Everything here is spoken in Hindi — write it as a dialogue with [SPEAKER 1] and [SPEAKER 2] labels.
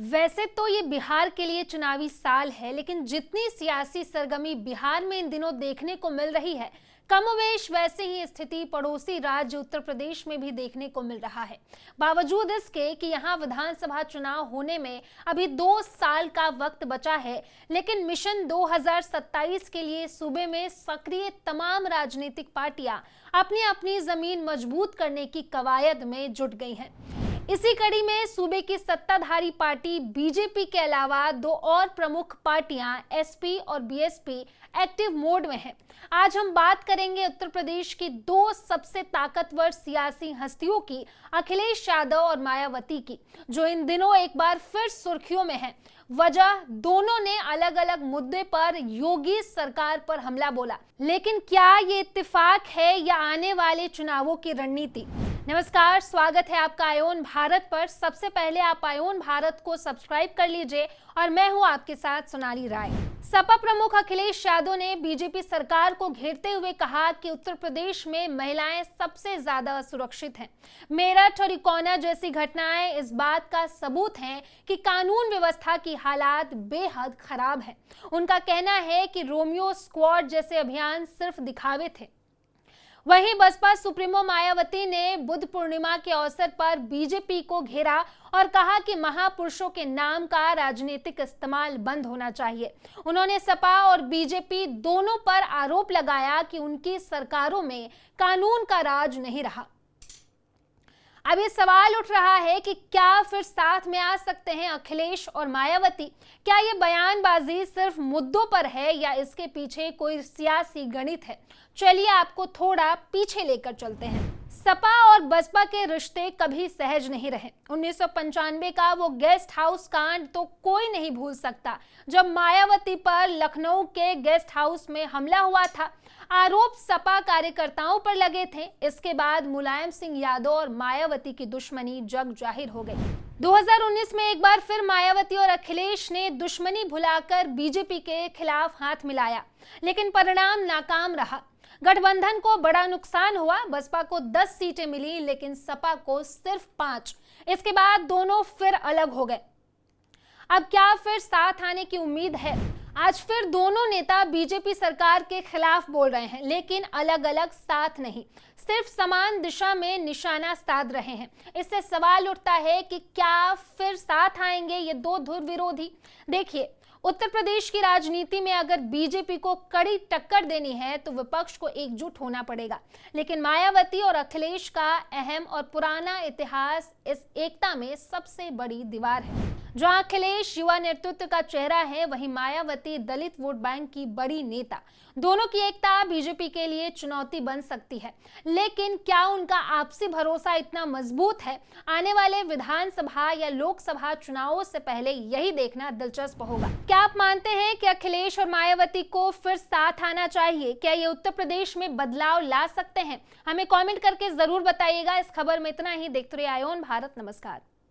[SPEAKER 1] वैसे तो ये बिहार के लिए चुनावी साल है, लेकिन जितनी सियासी सरगर्मी बिहार में इन दिनों देखने को मिल रही है, कमोवेश वैसे ही स्थिति पड़ोसी राज्य उत्तर प्रदेश में भी देखने को मिल रहा है। बावजूद इसके कि यहाँ विधानसभा चुनाव होने में अभी 2 साल का वक्त बचा है, लेकिन मिशन 2027 के लिए सूबे में सक्रिय तमाम राजनीतिक पार्टियां अपनी अपनी जमीन मजबूत करने की कवायद में जुट गई हैं। इसी कड़ी में सूबे की सत्ताधारी पार्टी बीजेपी के अलावा 2 और प्रमुख पार्टियां एसपी और बीएसपी एक्टिव मोड में हैं। आज हम बात करेंगे उत्तर प्रदेश की 2 सबसे ताकतवर सियासी हस्तियों की, अखिलेश यादव और मायावती की, जो इन दिनों एक बार फिर सुर्खियों में हैं। वजह, दोनों ने अलग अलग मुद्दे पर योगी सरकार पर हमला बोला। लेकिन क्या ये इत्तेफाक है या आने वाले चुनावों की रणनीति? नमस्कार, स्वागत है आपका आयोन भारत पर। सबसे पहले आप आयोन भारत को सब्सक्राइब कर लीजिए और मैं हूं आपके साथ सोनाली राय। सपा प्रमुख अखिलेश यादव ने बीजेपी सरकार को घेरते हुए कहा कि उत्तर प्रदेश में महिलाएं सबसे ज्यादा असुरक्षित हैं। मेरठ और इकौना जैसी घटनाएं इस बात का सबूत हैं कि कानून व्यवस्था की हालात बेहद खराब है। उनका कहना है कि रोमियो स्क्वाड जैसे अभियान सिर्फ दिखावे थे। वहीं बसपा सुप्रीमो मायावती ने बुद्ध पूर्णिमा के अवसर पर बीजेपी को घेरा और कहा कि महापुरुषों के नाम का राजनीतिक इस्तेमाल बंद होना चाहिए। उन्होंने सपा और बीजेपी दोनों पर आरोप लगाया कि उनकी सरकारों में कानून का राज नहीं रहा। अब ये सवाल उठ रहा है कि क्या फिर साथ में आ सकते हैं अखिलेश और मायावती? क्या ये बयानबाजी सिर्फ मुद्दों पर है या इसके पीछे कोई सियासी गणित है? चलिए आपको थोड़ा पीछे लेकर चलते हैं। सपा और बसपा के रिश्ते कभी सहज नहीं रहे। 1995 का वो गेस्ट हाउस कांड तो कोई नहीं भूल सकता, जब मायावती पर लखनऊ के गेस्ट हाउस में हमला हुआ था। आरोप सपा कार्यकर्ताओं पर लगे थे। इसके बाद मुलायम सिंह यादव और मायावती की दुश्मनी जग जाहिर हो गई। 2019 में एक बार फिर मायावती और अखिलेश ने दुश्मनी भुलाकर बीजेपी के खिलाफ हाथ मिलाया, लेकिन परिणाम नाकाम रहा। गठबंधन को बड़ा नुकसान हुआ। बसपा को 10 सीटें मिली, लेकिन सपा को सिर्फ 5। इसके बाद दोनों फिर अलग हो गए। अब क्या फिर साथ आने की उम्मीद है? आज फिर दोनों नेता बीजेपी सरकार के खिलाफ बोल रहे हैं, लेकिन अलग अलग साथ नहीं, सिर्फ समान दिशा में निशाना साध रहे हैं। इससे सवाल उठता है कि क्या फिर साथ आएंगे ये 2 ध्रुव विरोधी? देखिए, उत्तर प्रदेश की राजनीति में अगर बीजेपी को कड़ी टक्कर देनी है तो विपक्ष को एकजुट होना पड़ेगा। लेकिन मायावती और अखिलेश का अहम और पुराना इतिहास इस एकता में सबसे बड़ी दीवार है। जहां अखिलेश युवा नेतृत्व का चेहरा है, वहीं मायावती दलित वोट बैंक की बड़ी नेता। दोनों की एकता बीजेपी के लिए चुनौती बन सकती है, लेकिन क्या उनका आपसी भरोसा इतना मजबूत है? आने वाले विधानसभा या लोकसभा चुनावों से पहले यही देखना दिलचस्प होगा। क्या आप मानते हैं कि अखिलेश और मायावती को फिर साथ आना चाहिए? क्या ये उत्तर प्रदेश में बदलाव ला सकते हैं? हमें कमेंट करके जरूर बताइएगा। इस खबर में इतना ही। देखते रहिए आयोन भारत। नमस्कार।